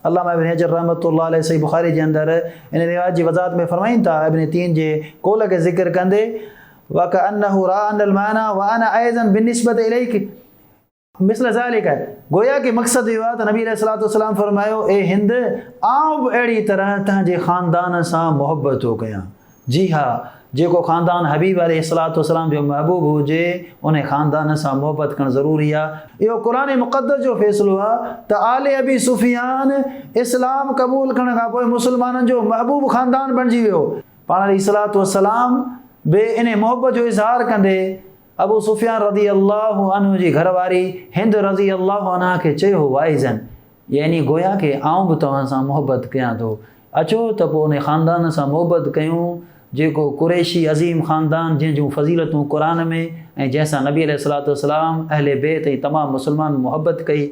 अल्लामा इब्न हजर रहमतुल्लाह अलैह सही बुखारी जे अंदर इन रिवायत जी वज़ाहत में फरमाइनि था इब्न तीन जे कौल के ज़िक्र कंदे वकअन्नहु रा अनल माना व अना अयज़न बिनिस्बत इलैक मिसल ज़ालिक, गोया कि मक़सद इहो आहे त नबी अलैहिस्सलातु वस्सलाम फरमायो ए हिंद आउं बि अहिड़ी तरह तव्हांजे ख़ानदान सां मोहबत थो कयां। जी हा, जेको ख़ानदान हबीब अलैहिस्सलातु वस्सलाम जो महबूब हुजे उन ख़ानदान सां मोहबत करणु ज़रूरी आहे। इहो क़ुरान मुक़द्दस जो फ़ैसिलो आहे त आले अबी सुफ़ियान इस्लाम क़बूल करण खां पोइ मुस्लमाननि जो महबूब ख़ानदान बणिजी वियो। पाण अलैहिस्सलातु वस्सलाम बि इन मोहबत जो इज़हार कंदे अबू सुफ़ियान रज़ी अल्लाहु अन्हु जी घरवारी हिंद रज़ी अल्लाहु अन्हा खे चयो वाइज़न, यानी गोया कि आउं बि तव्हां सां मोहबत कयां थो, अचो त पोइ उन ख़ानदान सां मोहबत कयूं जेको कुरैशी अज़ीम ख़ानदान जंहिंजूं फ़ज़ीलतूं क़ुरान में ऐं जंहिंसां नबी अलैहिस्सलातु वस्सलाम अहले बैत ऐं तमामु मुस्लमान मोहबत कई।